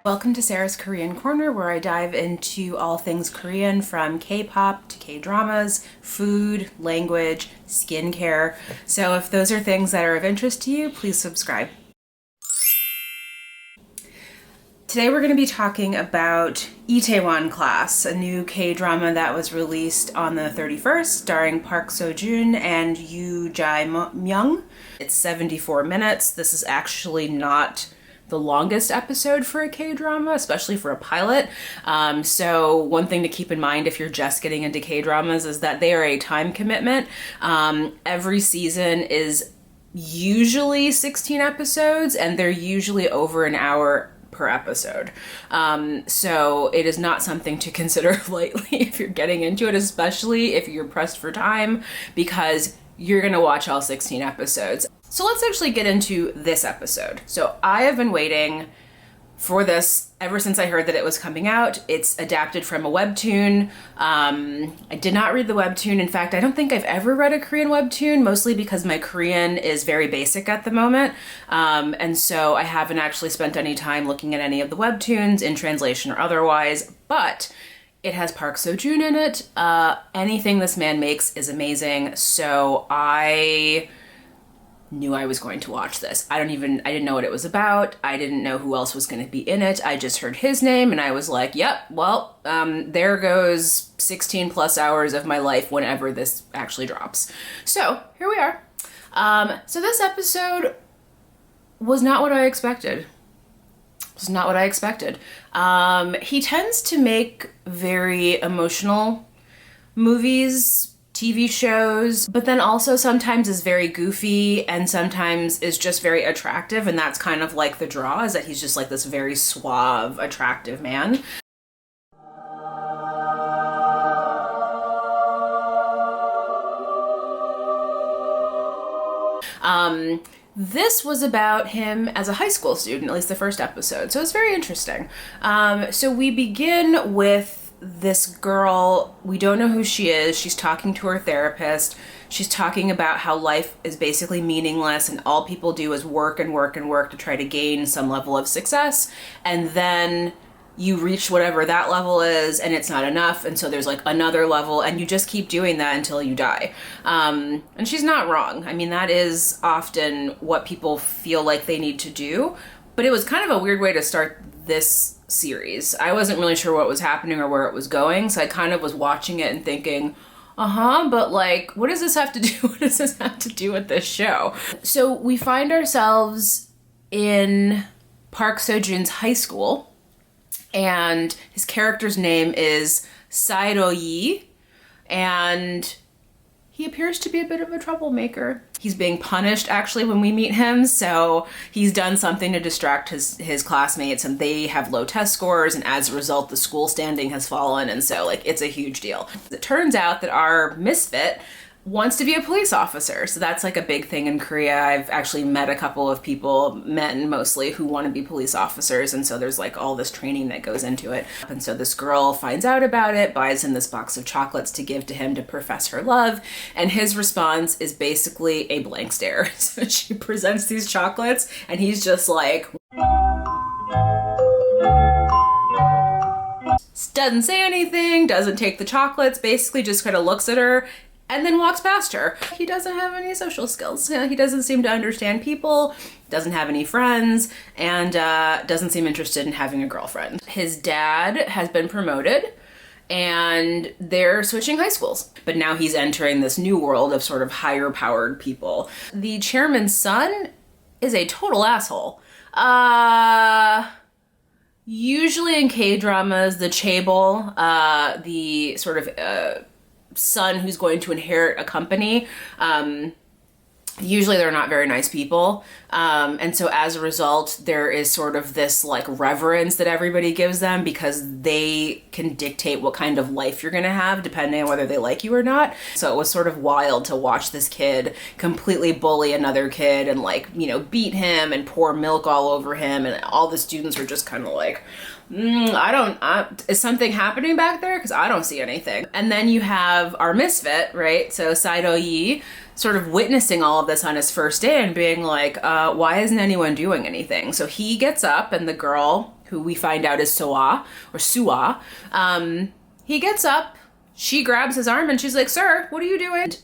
Welcome to Sarah's Korean Corner, where I dive into all things Korean, from K-pop to K-dramas, food, language, skincare. So if those are things that are of interest to you, please subscribe. Today we're going to be talking about Itaewon Class, a new K-drama that was released on the 31st, starring Park Seo-joon and Yoo Jae-myung. It's 74 minutes. This is actually not the longest episode for a K-drama, especially for a pilot. So one thing to keep in mind if you're just getting into K-dramas is that they are a time commitment. Every season is usually 16 episodes, and they're usually over an hour per episode. So it is not something to consider lightly if you're getting into it, especially if you're pressed for time, because you're gonna watch all 16 episodes. So let's actually get into this episode. So I have been waiting for this ever since I heard that it was coming out. It's adapted from a webtoon. I did not read the webtoon. In fact, I don't think I've ever read a Korean webtoon, mostly because my Korean is very basic at the moment. And so I haven't actually spent any time looking at any of the webtoons in translation or otherwise, but it has Park Seo-joon in it. Anything this man makes is amazing. So I knew I was going to watch this. I didn't know what it was about. I didn't know who else was going to be in it. I just heard his name and I was like, yep, well, there goes 16 plus hours of my life whenever this actually drops. So here we are. So this episode was not what I expected. He tends to make very emotional movies, TV shows, but then also sometimes is very goofy and sometimes is just very attractive, and that's kind of like the draw, is that he's just like this very suave, attractive man. This was about him as a high school student, at least the first episode, so it's very interesting. So we begin with this girl. We don't know who she is. She's talking to her therapist. She's talking about how life is basically meaningless and all people do is work and work and work to try to gain some level of success. And then you reach whatever that level is and it's not enough. And so there's like another level and you just keep doing that until you die. And she's not wrong. I mean, that is often what people feel like they need to do. But it was kind of a weird way to start this series. I wasn't really sure what was happening or where it was going, so I kind of was watching it and thinking, but like, what does this have to do? What does this have to do with this show? So we find ourselves in Park Seo-joon's high school, and his character's name is Sairo-yi, and he appears to be a bit of a troublemaker. He's being punished actually when we meet him, so he's done something to distract his classmates and they have low test scores, and as a result the school standing has fallen, and so like it's a huge deal. It turns out that our misfit wants to be a police officer. So that's like a big thing in Korea. I've actually met a couple of people, men mostly, who want to be police officers. And so there's like all this training that goes into it. And so this girl finds out about it, buys him this box of chocolates to give to him to profess her love. And his response is basically a blank stare. So she presents these chocolates and he's just like, doesn't say anything, doesn't take the chocolates, basically just kind of looks at her and then walks past her. He doesn't have any social skills. He doesn't seem to understand people, doesn't have any friends, and doesn't seem interested in having a girlfriend. His dad has been promoted and they're switching high schools. But now he's entering this new world of sort of higher powered people. The chairman's son is a total asshole. Usually in K-dramas, the chaebol, the sort of son who's going to inherit a company, usually they're not very nice people. And so as a result, there is sort of this like reverence that everybody gives them because they can dictate what kind of life you're gonna have depending on whether they like you or not. So it was sort of wild to watch this kid completely bully another kid and like, you know, beat him and pour milk all over him. And all the students were just kind of like, is something happening back there? Because I don't see anything. And then you have our misfit, right? So Sairo-yi sort of witnessing all of this on his first day and being like, why isn't anyone doing anything? So he gets up and the girl who we find out is Soa, or Sua, he gets up, she grabs his arm, and she's like, "Sir, what are you doing?"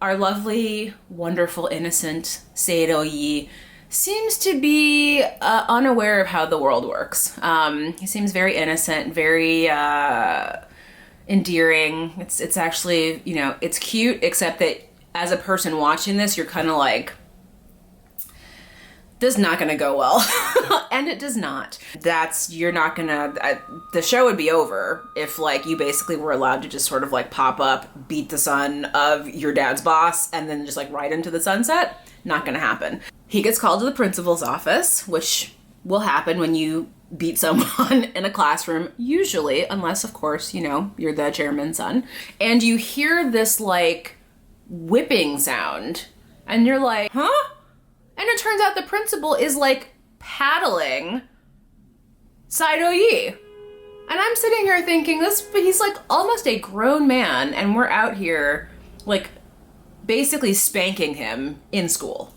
Our lovely, wonderful, innocent Saito-yi seems to be unaware of how the world works. He seems very innocent, very endearing. It's actually, you know, it's cute, except that as a person watching this, you're kind of like, this is not gonna go well. And it does not. You're not gonna, the show would be over if like you basically were allowed to just sort of like pop up, beat the son of your dad's boss, and then just like right into the sunset. Not gonna happen. He gets called to the principal's office, which will happen when you beat someone in a classroom, usually, unless of course, you know, you're the chairman's son. And you hear this like whipping sound, and you're like, huh? And it turns out the principal is like paddling Saito-yi. And I'm sitting here thinking, he's like almost a grown man, and we're out here like basically spanking him in school.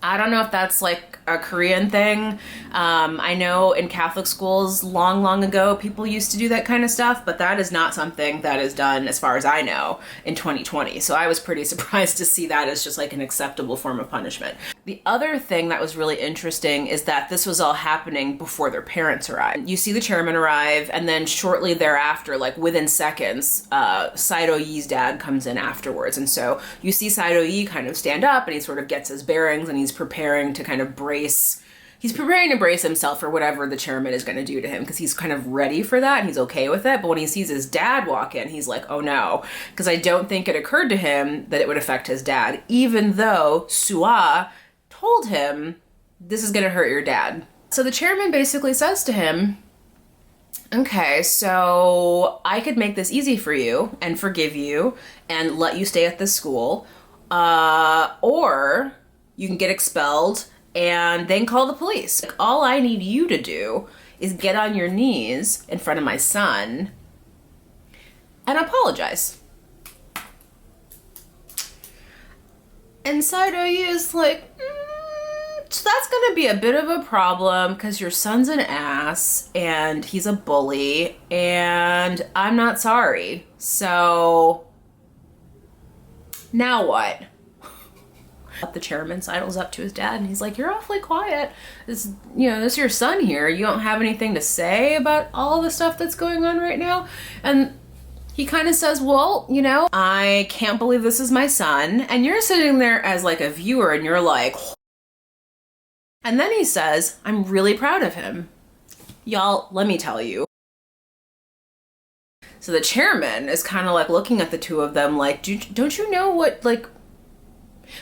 I don't know if that's like a Korean thing. I know in Catholic schools long ago, people used to do that kind of stuff, but that is not something that is done, as far as I know, in 2020. So I was pretty surprised to see that as just like an acceptable form of punishment. The other thing that was really interesting is that this was all happening before their parents arrived. You see the chairman arrive, and then shortly thereafter, like within seconds, Saito-yi's dad comes in afterwards. And so you see Saito-yi kind of stand up, and he sort of gets his bearings, and he's preparing to kind of brace himself for whatever the chairman is going to do to him, because he's kind of ready for that and he's okay with it. But when he sees his dad walk in, he's like, oh no, because I don't think it occurred to him that it would affect his dad, even though Sua told him, this is going to hurt your dad. So the chairman basically says to him, okay, so I could make this easy for you and forgive you and let you stay at this school, or you can get expelled and then call the police. Like, all I need you to do is get on your knees in front of my son and apologize. And Saito-yi is like, so that's gonna be a bit of a problem because your son's an ass and he's a bully and I'm not sorry. So now what? The chairman sidles up to his dad and he's like, you're awfully quiet. This is your son here. You don't have anything to say about all the stuff that's going on right now? And he kind of says, well, I can't believe this is my son. And you're sitting there as like a viewer and you're like, and then he says, I'm really proud of him. Y'all, let me tell you. So the chairman is kind of like looking at the two of them like, don't you know what, like,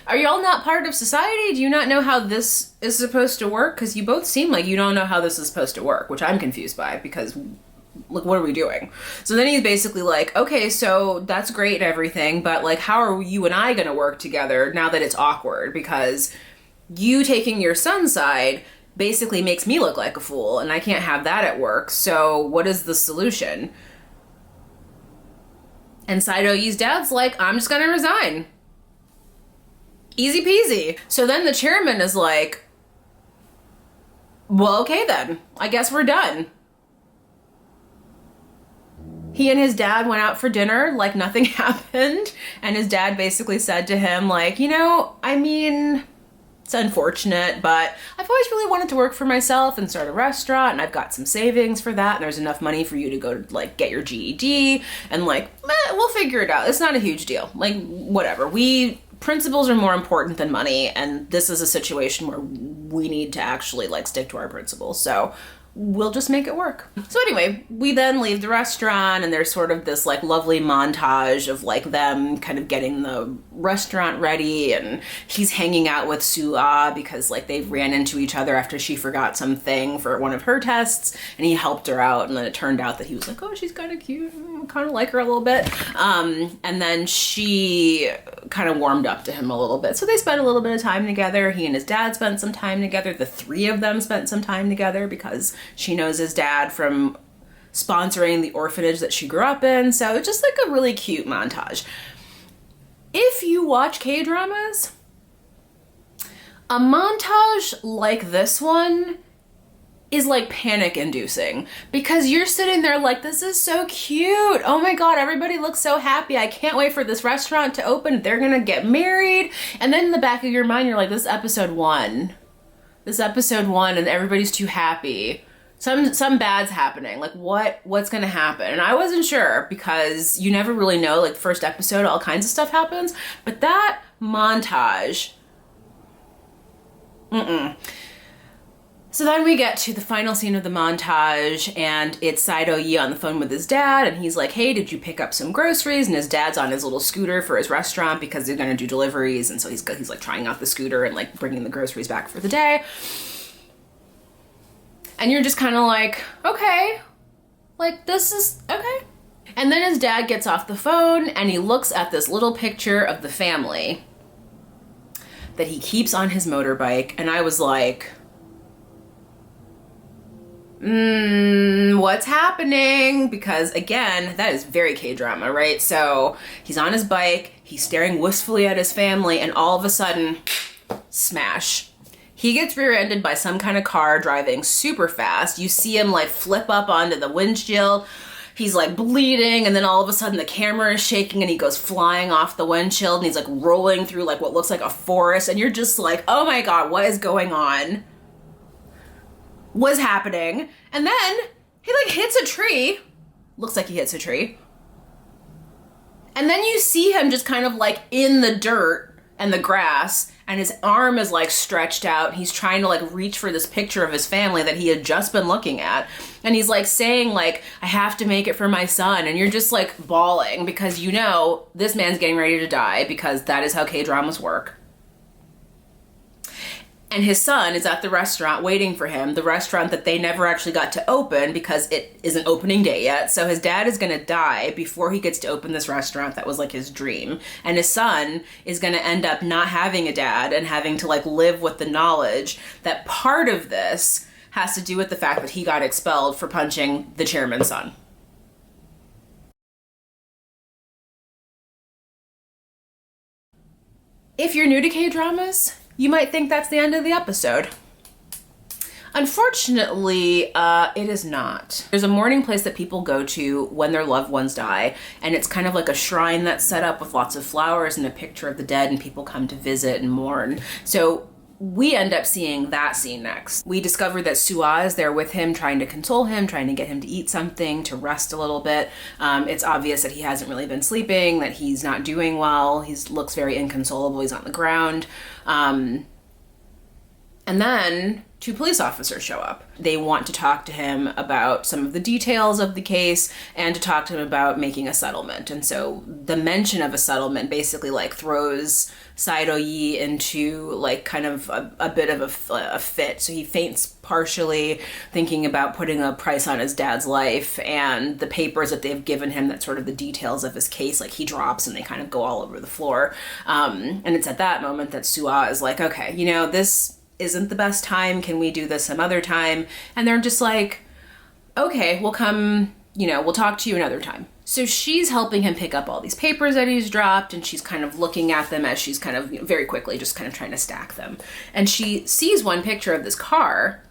are y'all not part of society? Do you not know how this is supposed to work? Because you both seem like you don't know how this is supposed to work, which I'm confused by because, look, what are we doing? So then he's basically like, okay, so that's great and everything, but like, how are you and I going to work together now that it's awkward? Because you taking your son's side basically makes me look like a fool, and I can't have that at work. So what is the solution? And Saito-yi's dad's like, I'm just going to resign. Easy peasy. So then the chairman is like, well, okay then, I guess we're done. He and his dad went out for dinner like nothing happened. And his dad basically said to him like, I mean, it's unfortunate, but I've always really wanted to work for myself and start a restaurant, and I've got some savings for that, and there's enough money for you to go to like get your GED, and like, we'll figure it out. It's not a huge deal. Like, whatever. Principles are more important than money, and this is a situation where we need to actually like stick to our principles. So we'll just make it work. So anyway, we then leave the restaurant, and there's sort of this like lovely montage of like them kind of getting the restaurant ready, and he's hanging out with Sua because like they ran into each other after she forgot something for one of her tests, and he helped her out, and then it turned out that he was like, oh, she's kind of cute, kind of like her a little bit, and then she kind of warmed up to him a little bit. So they spent a little bit of time together. He and his dad spent some time together. The three of them spent some time together because she knows his dad from sponsoring the orphanage that she grew up in. So it's just like a really cute montage. If you watch K-dramas, a montage like this one is like panic inducing, because you're sitting there like, this is so cute. Oh my God, everybody looks so happy. I can't wait for this restaurant to open. They're gonna get married. And then in the back of your mind, you're like, this is episode one. This is episode one and everybody's too happy. Some bad's happening. Like what's gonna happen? And I wasn't sure, because you never really know. Like first episode, all kinds of stuff happens. But that montage, So then we get to the final scene of the montage, and it's Saido-yi on the phone with his dad, and he's like, hey, did you pick up some groceries? And his dad's on his little scooter for his restaurant because they're gonna do deliveries, and so he's like trying out the scooter and like bringing the groceries back for the day. And you're just kind of like, okay, like this is okay. And then his dad gets off the phone and he looks at this little picture of the family that he keeps on his motorbike, and I was like, what's happening? Because again, that is very K-drama, right? So he's on his bike, he's staring wistfully at his family, and all of a sudden, smash. He gets rear-ended by some kind of car driving super fast. You see him like flip up onto the windshield. He's like bleeding, and then all of a sudden the camera is shaking and he goes flying off the windshield, and he's like rolling through like what looks like a forest, and you're just like, oh my God, what is going on? What's happening? And then he like hits a tree. Looks like he hits a tree. And then you see him just kind of like in the dirt and the grass, and his arm is like stretched out. He's trying to like reach for this picture of his family that he had just been looking at. And he's like saying like, I have to make it for my son. And you're just like bawling, because you know this man's getting ready to die, because that is how K-dramas work. And his son is at the restaurant waiting for him, the restaurant that they never actually got to open because it isn't opening day yet. So his dad is gonna die before he gets to open this restaurant that was like his dream. And his son is gonna end up not having a dad and having to like live with the knowledge that part of this has to do with the fact that he got expelled for punching the chairman's son. If you're new to K-dramas, you might think that's the end of the episode. Unfortunately, it is not. There's a mourning place that people go to when their loved ones die, and it's kind of like a shrine that's set up with lots of flowers and a picture of the dead, and people come to visit and mourn. So we end up seeing that scene next. We discover that Sua is there with him, trying to console him, trying to get him to eat something, to rest a little bit. It's obvious that he hasn't really been sleeping, that he's not doing well. He looks very inconsolable. He's on the ground. And then two police officers show up. They want to talk to him about some of the details of the case and to talk to him about making a settlement. And so the mention of a settlement basically like throws Saido-yi into like kind of a bit of a fit. So he faints partially, thinking about putting a price on his dad's life, and the papers that they've given him that sort of the details of his case, like he drops and they kind of go all over the floor. And it's at that moment that Sua is like, okay, you know, this isn't the best time. Can we do this some other time? And they're just like, okay, we'll come, you know, we'll talk to you another time. So she's helping him pick up all these papers that he's dropped, and she's kind of looking at them as she's kind of, you know, very quickly just kind of trying to stack them. And she sees one picture of this car,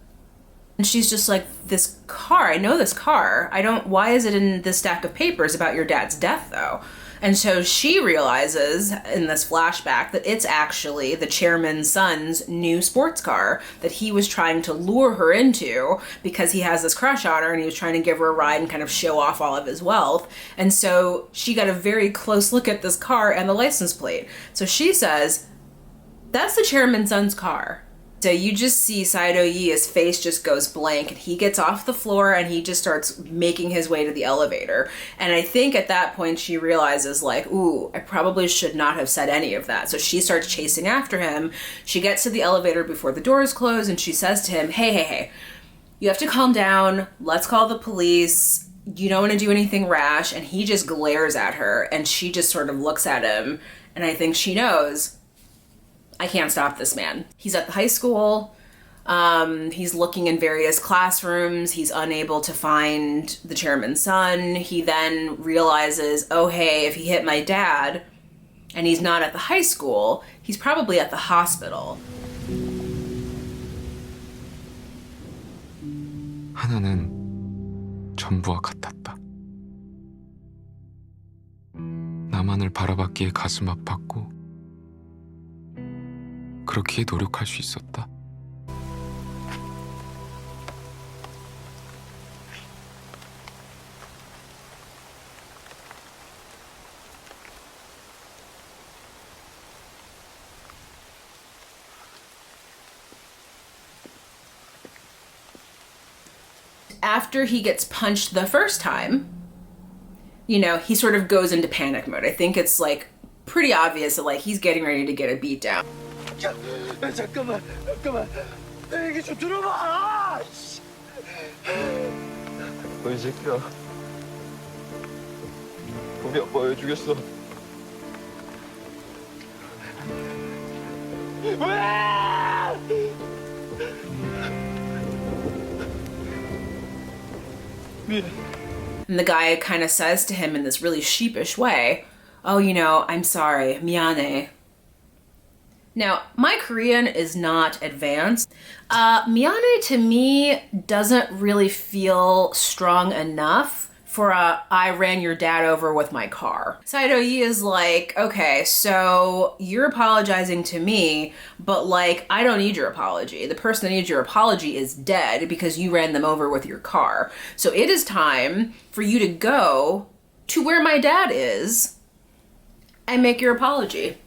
and she's just like, this car, I know this car. Why is it in this stack of papers about your dad's death though? And so she realizes in this flashback that it's actually the chairman's son's new sports car that he was trying to lure her into because he has this crush on her, and he was trying to give her a ride and kind of show off all of his wealth. And so she got a very close look at this car and the license plate. So she says, that's the chairman's son's car. So you just see Saido-yi, his face just goes blank, and he gets off the floor and he just starts making his way to the elevator. And I think at that point she realizes like, ooh, I probably should not have said any of that. So she starts chasing after him. She gets to the elevator before the doors close, and she says to him, hey, you have to calm down. Let's call the police. You don't want to do anything rash. And he just glares at her, and she just sort of looks at him. And I think she knows, I can't stop this man. He's at the high school. He's looking in various classrooms. He's unable to find the chairman's son. He then realizes, oh, hey, if he hit my dad and he's not at the high school, he's probably at the hospital. 하나는 전부와 같았다. 나만을 바라봤기에 가슴 아팠고 그렇기에 노력할 수 있었다. After he gets punched the first time, you know, he sort of goes into panic mode. I think it's like pretty obvious that like he's getting ready to get a beat down. 잠깐만. 얘기 좀 들어봐. 이 새끼야. 우리 아빠 왜 죽였어? 왜? And the guy kind of says to him in this really sheepish way, "Oh, you know, I'm sorry, miane." Now, my Korean is not advanced. Miane to me doesn't really feel strong enough for I ran your dad over with my car. Saito-yi is like, okay, so you're apologizing to me, but like, I don't need your apology. The person that needs your apology is dead because you ran them over with your car. So it is time for you to go to where my dad is and make your apology.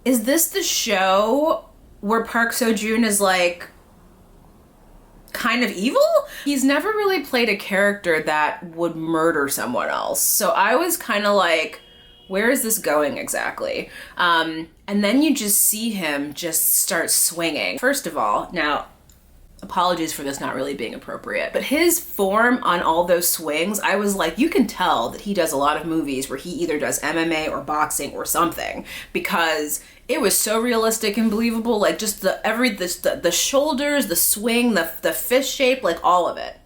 Is this the show where Park Seo-joon is like kind of evil? He's never really played a character that would murder someone else. So I was kind of like, where is this going exactly? And then you just see him just start swinging. First of all, now, apologies for this not really being appropriate, but his form on all those swings, I was like, you can tell that he does a lot of movies where he either does MMA or boxing or something, because it was so realistic and believable, like just the shoulders, the swing, the fist shape, like all of it.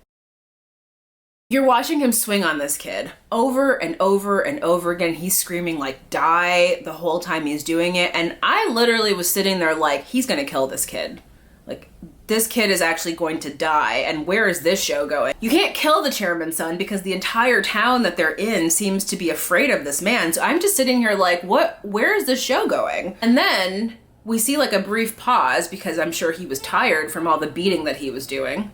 You're watching him swing on this kid over and over and over again. He's screaming like die the whole time he's doing it, and I literally was sitting there like, he's gonna kill this kid. Like, this kid is actually going to die, and where is this show going? You can't kill the chairman's son because the entire town that they're in seems to be afraid of this man. So I'm just sitting here like, where is this show going? And then we see like a brief pause because I'm sure he was tired from all the beating that he was doing.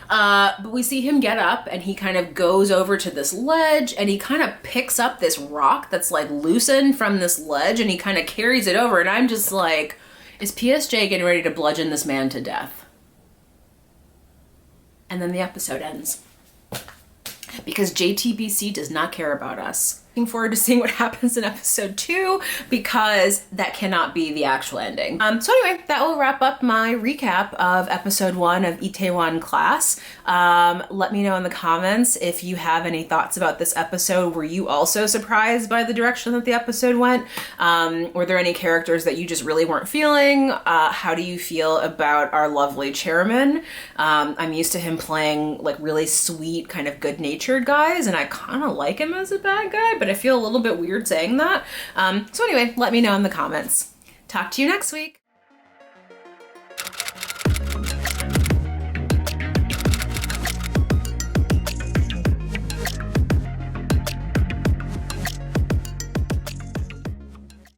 But we see him get up and he kind of goes over to this ledge and he kind of picks up this rock that's like loosened from this ledge and he kind of carries it over, and I'm just like, is PSJ getting ready to bludgeon this man to death? And then the episode ends. Because JTBC does not care about us. Looking forward to seeing what happens in episode 2, because that cannot be the actual ending. So anyway, that will wrap up my recap of episode 1 of Itaewon Class. Let me know in the comments if you have any thoughts about this episode. Were you also surprised by the direction that the episode went? Were there any characters that you just really weren't feeling? How do you feel about our lovely chairman? I'm used to him playing like really sweet, kind of good-natured guys, and I kind of like him as a bad guy, but I feel a little bit weird saying that. So anyway, let me know in the comments. Talk to you next week.